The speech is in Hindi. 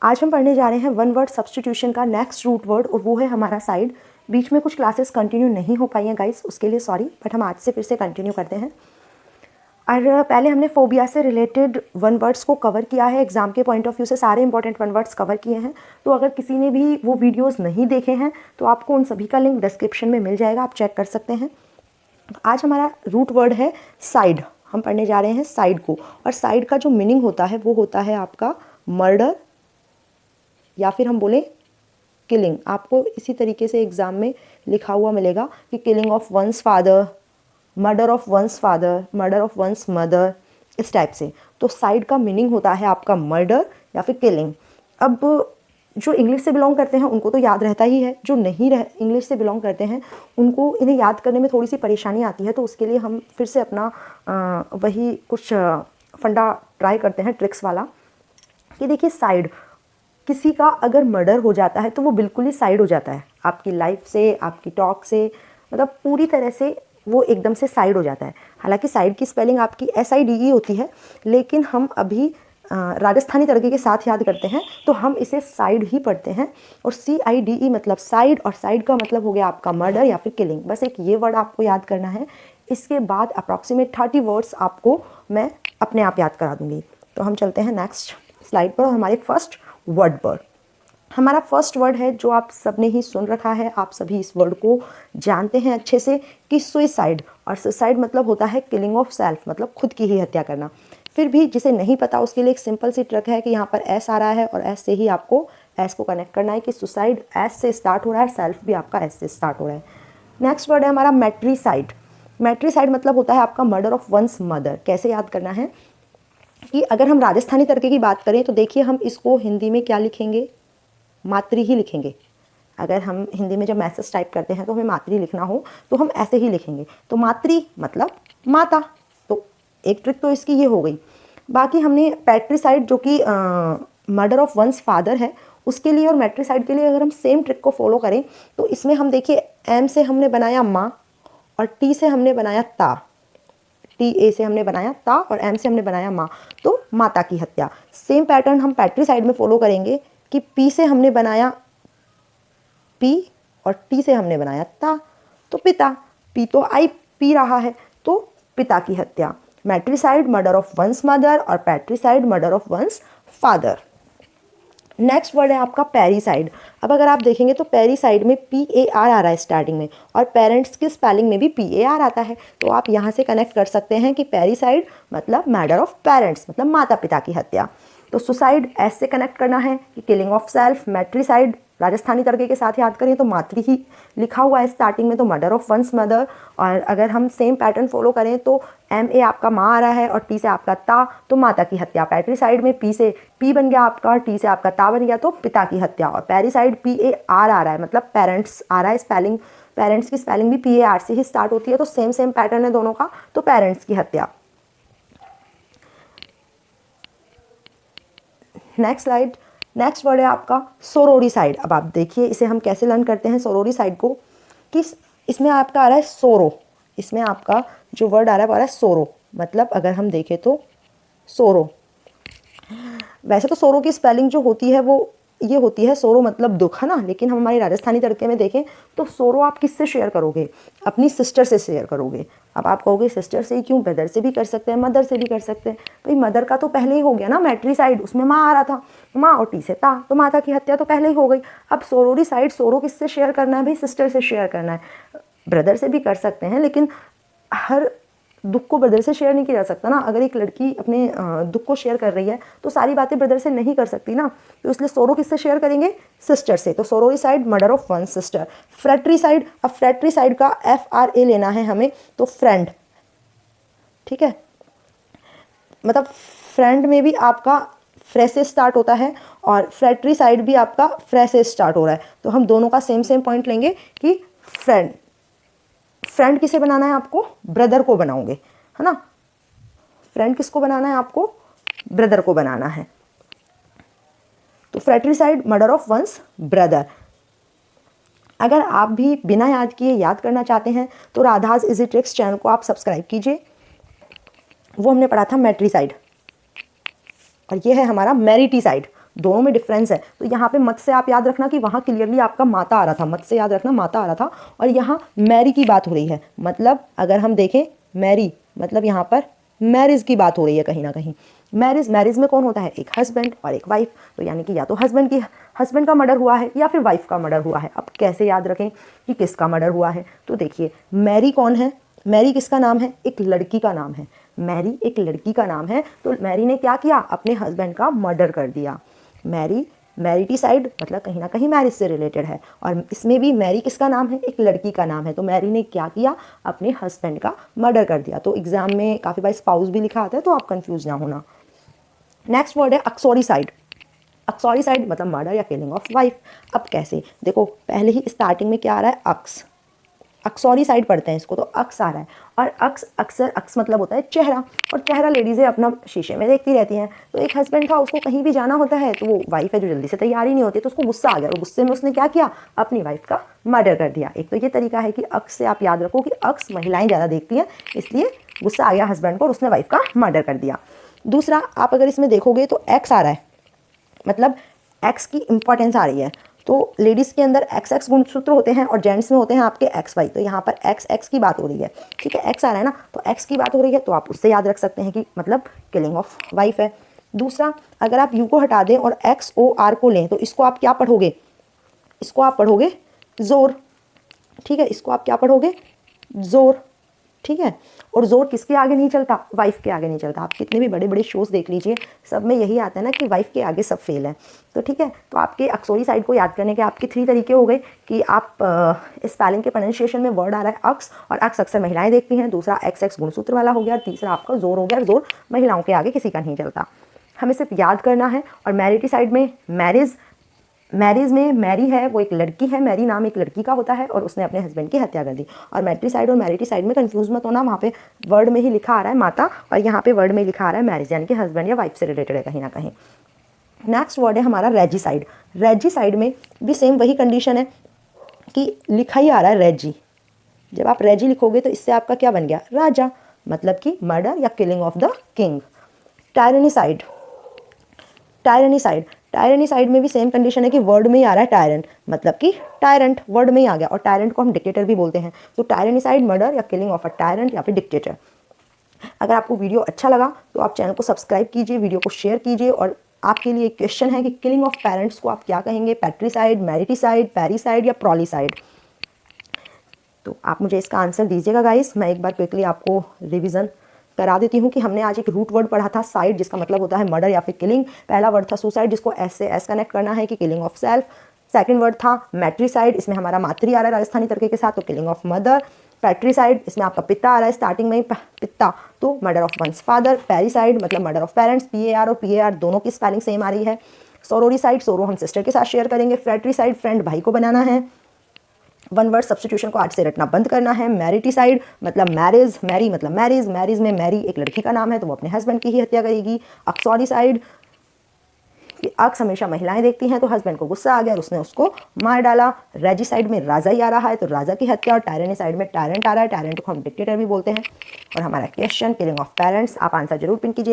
आज हम पढ़ने जा रहे हैं वन वर्ड सब्स्टिट्यूशन का नेक्स्ट रूट वर्ड, और वो है हमारा साइड। बीच में कुछ क्लासेस कंटिन्यू नहीं हो पाई हैं गाइस, उसके लिए सॉरी, बट हम आज से फिर से कंटिन्यू करते हैं। और पहले हमने फोबिया से रिलेटेड वन वर्ड्स को कवर किया है, एग्जाम के पॉइंट ऑफ व्यू से सारे इंपॉर्टेंट वन वर्ड्स कवर किए हैं। तो अगर किसी ने भी वो वीडियोस नहीं देखे हैं तो आपको उन सभी का लिंक डिस्क्रिप्शन में मिल जाएगा, आप चेक कर सकते हैं। आज हमारा रूट वर्ड है साइड। हम पढ़ने जा रहे हैं साइड को, और साइड का जो मीनिंग होता है वो होता है आपका मर्डर, या फिर हम बोलें किलिंग। आपको इसी तरीके से एग्ज़ाम में लिखा हुआ मिलेगा कि killing of one's father, murder of one's father, murder of one's mother, इस टाइप से। तो साइड का मीनिंग होता है आपका मर्डर या फिर किलिंग। अब जो इंग्लिश से बिलोंग करते हैं उनको तो याद रहता ही है, जो नहीं इंग्लिश से बिलोंग करते हैं उनको इन्हें याद करने में थोड़ी सी परेशानी आती है। तो उसके लिए हम फिर से अपना वही कुछ फंडा ट्राई करते हैं, ट्रिक्स वाला, कि देखिए साइड, किसी का अगर मर्डर हो जाता है तो वो बिल्कुल ही साइड हो जाता है आपकी लाइफ से, आपकी टॉक से, मतलब पूरी तरह से वो एकदम से साइड हो जाता है। हालांकि साइड की स्पेलिंग आपकी SIDE होती है, लेकिन हम अभी राजस्थानी तरीके के साथ याद करते हैं तो हम इसे साइड ही पढ़ते हैं। और CIDE मतलब साइड, और साइड का मतलब हो गया आपका मर्डर या फिर किलिंग। बस एक ये वर्ड आपको याद करना है। इसके बाद अप्रॉक्सीमेट 30 वर्ड्स आपको मैं अपने आप याद करा दूंगी। तो हम चलते हैं नेक्स्ट स्लाइड पर, और हमारे फर्स्ट वर्ड पर। हमारा फर्स्ट वर्ड है जो आप सबने ही सुन रखा है, आप सभी इस वर्ड को जानते हैं अच्छे से, कि सुसाइड। और सुसाइड मतलब होता है किलिंग ऑफ सेल्फ, मतलब खुद की ही हत्या करना। फिर भी जिसे नहीं पता उसके लिए एक सिंपल सी ट्रिक है कि यहाँ पर S आ रहा है और S से ही आपको S को कनेक्ट करना है कि सुसाइड S से स्टार्ट हो रहा है, सेल्फ भी आपका S से स्टार्ट हो रहा है। नेक्स्ट वर्ड है हमारा मैट्रीसाइड। मैट्रीसाइड मतलब होता है आपका मर्डर ऑफ वंस मदर। कैसे याद करना है कि अगर हम राजस्थानी तरीके की बात करें तो देखिए हम इसको हिंदी में क्या लिखेंगे, मातृ ही लिखेंगे। अगर हम हिंदी में जब मैसेज टाइप करते हैं तो हमें मातृ लिखना हो तो हम ऐसे ही लिखेंगे। तो मातृ मतलब माता। तो एक ट्रिक तो इसकी ये हो गई। बाकी हमने पैट्रिसाइड जो कि मर्डर ऑफ वंस फादर है उसके लिए, और मैट्रिसाइड के लिए अगर हम सेम ट्रिक को फॉलो करें तो इसमें हम देखिए M से हमने बनाया माँ, और T से हमने बनाया ता, TA से हमने बनाया ता, और M से हमने बनाया माँ, तो माता की हत्या। सेम पैटर्न हम पैट्रिसाइड में फॉलो करेंगे कि P से हमने बनाया P और T से हमने बनाया ता, तो पिता। P तो आई पी रहा है, तो पिता की हत्या। Matricide murder of one's mother, और patricide murder of one's father. Next word है आपका पेरिसाइड। अब अगर आप देखेंगे तो पेरिसाइड में PAR आ रहा है स्टार्टिंग में, और पेरेंट्स की स्पेलिंग में भी PAR आता है। तो आप यहाँ से कनेक्ट कर सकते हैं कि पेरिसाइड मतलब मर्डर ऑफ पेरेंट्स, मतलब माता पिता की हत्या। तो सुसाइड S से कनेक्ट करना है कि किलिंग ऑफ सेल्फ। मैट्रिसाइड राजस्थानी तरीके के साथ याद करें तो मातृ ही लिखा हुआ है स्टार्टिंग में, तो मर्डर ऑफ वंस मदर। और अगर हम सेम पैटर्न फॉलो करें तो MA आपका माँ आ रहा है और T से आपका ता, तो माता की हत्या। पैट्रिसाइड में P से P बन गया आपका, और T से आपका ता बन गया, तो पिता की हत्या। और पेरिसाइड PAR आ रहा है, मतलब पेरेंट्स आ रहा है, स्पेलिंग पेरेंट्स की स्पेलिंग भी PAR से ही स्टार्ट होती है। तो सेम पैटर्न है दोनों का, तो पेरेंट्स की हत्या। नेक्स्ट स्लाइड, नेक्स्ट वर्ड है आपका सोरोरीसाइड। अब आप देखिए इसे हम कैसे लर्न करते हैं सोरोरीसाइड को, कि इसमें आपका आ रहा है सोरो। इसमें आपका जो वर्ड आ रहा है वो आ रहा है सोरो, मतलब अगर हम देखें तो सोरो। वैसे तो सोरो की स्पेलिंग जो होती है वो ये होती है, सोरो मतलब दुख, है ना। लेकिन हम हमारी राजस्थानी तरीके में देखें तो सोरो आप किससे शेयर करोगे, अपनी सिस्टर से शेयर करोगे। अब आप कहोगे सिस्टर से ही क्यों, ब्रदर से भी कर सकते हैं, मदर से भी कर सकते हैं। भाई मदर का तो पहले ही हो गया ना, मैट्रिसाइड उसमें माँ आ रहा था, माँ और T से ता, तो माता की हत्या तो पहले ही हो गई। अब सोरोरीसाइड, सोरो किससे शेयर करना है भाई, सिस्टर से शेयर करना है। ब्रदर से भी कर सकते हैं, लेकिन हर दुख को ब्रदर से शेयर नहीं किया जा सकता ना। अगर एक लड़की अपने दुख को शेयर कर रही है तो सारी बातें ब्रदर से नहीं कर सकती ना, तो इसलिए सोरो किससे शेयर करेंगे, सिस्टर से। तो सोरोरीसाइड मर्डर ऑफ वन सिस्टर। फ्रेट्रीसाइड, अब फ्रेट्रीसाइड का FRA लेना है हमें, तो फ्रेंड, ठीक है, मतलब फ्रेंड में भी आपका फ्रेश से स्टार्ट होता है, और फ्रेट्रीसाइड भी आपका फ्रेश से स्टार्ट हो रहा है। तो हम दोनों का सेम पॉइंट लेंगे कि फ्रेंड, फ्रेंड किसे बनाना है आपको, ब्रदर को बनाओगे, है ना। फ्रेंड किसको बनाना है आपको, ब्रदर को बनाना है। तो फ्रेट्रीसाइड मर्डर ऑफ वंस ब्रदर। अगर आप भी बिना याद किए याद करना चाहते हैं तो राधाज इजी ट्रिक्स चैनल को आप सब्सक्राइब कीजिए। वो हमने पढ़ा था मैट्रिसाइड, और ये है हमारा मैरिटीसाइड। दोनों में डिफरेंस है। तो यहाँ पे मत से आप याद रखना कि वहाँ क्लियरली आपका माता आ रहा था, मत से याद रखना माता आ रहा था, और यहाँ मैरी की बात हो रही है। मतलब अगर हम देखें मैरी मतलब यहाँ पर मैरिज की बात हो रही है कहीं ना कहीं। मैरिज में कौन होता है, एक हस्बैंड और एक वाइफ। तो यानी कि या तो हस्बैंड का मर्डर हुआ है या फिर वाइफ का मर्डर हुआ है। अब कैसे याद रखें कि किसका मर्डर हुआ है, तो देखिए मैरी कौन है, मैरी किसका नाम है, एक लड़की का नाम है। मैरी एक लड़की का नाम है, तो मैरी ने क्या किया, अपने हस्बैंड का मर्डर कर दिया। मैरिटिसाइड मतलब कहीं ना कहीं मैरिज से रिलेटेड है, और इसमें भी मैरी किसका नाम है, एक लड़की का नाम है। तो मैरी ने क्या किया, अपने हस्बैंड का मर्डर कर दिया। तो एग्जाम में काफ़ी बार स्पाउस भी लिखा आता है, तो आप कंफ्यूज ना होना। नेक्स्ट वर्ड है अक्सोरिसाइड। अक्सोरिसाइड मतलब मर्डर या किलिंग ऑफ वाइफ। अब कैसे, देखो पहले ही स्टार्टिंग में क्या आ रहा है, अक्सोरिसाइड पढ़ते हैं इसको, तो अक्स आ रहा है, और अक्स मतलब होता है चेहरा, और चेहरा लेडीज़ें अपना शीशे में देखती रहती हैं। तो एक हस्बैंड था, उसको कहीं भी जाना होता है, तो वो वाइफ है जो जल्दी से तैयार ही नहीं होती, तो उसको गुस्सा आ गया, और गुस्से में उसने क्या किया, अपनी वाइफ का मर्डर कर दिया। एक तो ये तरीका है कि अक्स से आप याद रखो कि अक्स महिलाएं ज़्यादा देखती हैं, इसलिए गुस्सा आ गया हस्बैंड को और उसने वाइफ का मर्डर कर दिया। दूसरा, आप अगर इसमें देखोगे तो एक्स आ रहा है, मतलब एक्स की इंपॉर्टेंस आ रही है। तो लेडीज़ के अंदर एक्स एक्स गुणसूत्र होते हैं और जेंट्स में होते हैं आपके एक्स वाई। तो यहाँ पर एक्स एक्स की बात हो रही है, ठीक है, एक्स आ रहा है ना, तो एक्स की बात हो रही है, तो आप उससे याद रख सकते हैं कि मतलब किलिंग ऑफ वाइफ है। दूसरा, अगर आप यू को हटा दें और एक्स ओ आर को लें, तो इसको आप क्या पढ़ोगे, इसको आप पढ़ोगे जोर, ठीक है, इसको आप क्या पढ़ोगे, जोर, ठीक है। और जोर किसके आगे नहीं चलता, वाइफ के आगे नहीं चलता। आप कितने भी बड़े बड़े शोज़ देख लीजिए, सब में यही आता है ना कि वाइफ के आगे सब फेल है। तो ठीक है, तो आपके अक्सोरी साइड को याद करने के आपके 3 तरीके हो गए कि आप स्पेलिंग के प्रोनाउंसिएशन में वर्ड आ रहा है अक्स, और अक्स अक्सर महिलाएं देखती हैं। दूसरा एक्स एक्स गुणसूत्र वाला हो गया, तीसरा आपका जोर हो गया, जोर महिलाओं के आगे किसी का नहीं चलता। हमें सिर्फ याद करना है। और मैरिटी साइड में मैरिज में मैरी है, वो एक लड़की है, मैरी नाम एक लड़की का होता है, और उसने अपने हस्बैंड की हत्या कर दी। और मैट्रिसाइड और मैरिटिसाइड में कंफ्यूज मत होना, वहाँ पे वर्ड में ही लिखा आ रहा है माता, और यहाँ पे वर्ड में लिखा आ रहा है मैरिज, यानी कि हस्बैंड या वाइफ से रिलेटेड है कहीं ना कहीं। नेक्स्ट वर्ड है हमारा रेजिसाइड। रेजिसाइड में भी सेम वही कंडीशन है कि लिखा ही आ रहा है रेजी। जब आप रेजी लिखोगे तो इससे आपका क्या बन गया, राजा, मतलब कि मर्डर या किलिंग ऑफ द किंग। टायरनीसाइड, टायरनीसाइड में भी सेम कंडीशन है कि वर्ड में ही आ रहा है टायरन, मतलब कि टायरेंट वर्ड में ही आ गया, और टायरेंट को हम डिक्टेटर भी बोलते हैं। तो टायरनीसाइड मर्डर या किलिंग ऑफ अ टायरेंट या फिर डिक्टेटर। अगर आपको वीडियो अच्छा लगा तो आप चैनल को सब्सक्राइब कीजिए, वीडियो को शेयर कीजिए। और आपके लिए एक क्वेश्चन है कि किलिंग ऑफ पेरेंट्स को आप क्या कहेंगे, पैट्रिसाइड, मैरिटिसाइड, पैरिसाइड या प्रॉलिसाइड। तो आप मुझे इसका आंसर दीजिएगा गाइस। मैं एक बार क्विकली आपको रिवीजन करा देती हूँ कि हमने आज एक रूट वर्ड पढ़ा था साइड, जिसका मतलब होता है मर्डर या फिर किलिंग। पहला वर्ड था सुसाइड, जिसको एस से एस कनेक्ट करना है कि killing of self. Second word था मैट्रिसाइड, इसमें हमारा मातृ आ रहा है राजस्थानी तरीके के साथ, तो किलिंग ऑफ मदर। पैट्रिसाइड, इसमें आपका पिता आ रहा है स्टार्टिंग में ही, पिता, तो मर्डर ऑफ वंस फादर। पैरिसाइड मतलब मर्डर ऑफ पेरेंट्स, PAR और PAR दोनों की स्पेलिंग सेम आ रही है। सोरोरिसाइड, सोरो हम सिस्टर के साथ शेयर करेंगे। फ्रेट्रिसाइड, फ्रेंड भाई को बनाना है। वन वर्ड सब्स्टिट्यूशन को आज से रटना बंद करना है। मैरिटिसाइड मतलब मैरिज, मैरी मतलब मैरिज, मैरिज में मैरी एक लड़की का नाम है, तो वो अपने हस्बैंड की ही हत्या करेगी। अक्सोरिसाइड, अक्स हमेशा महिलाएं देखती हैं, तो हस्बैंड को गुस्सा आ गया और उसने उसको मार डाला। रेजिसाइड में राजा ही आ रहा है, तो राजा की हत्या। और टायरनीसाइड में टायरेंट आ रहा है, टायरेंट को हम डिक्टेटर भी बोलते हैं। और हमारा क्वेश्चन किलिंग ऑफ पेरेंट्स, आप आंसर जरूर पिन कीजिए।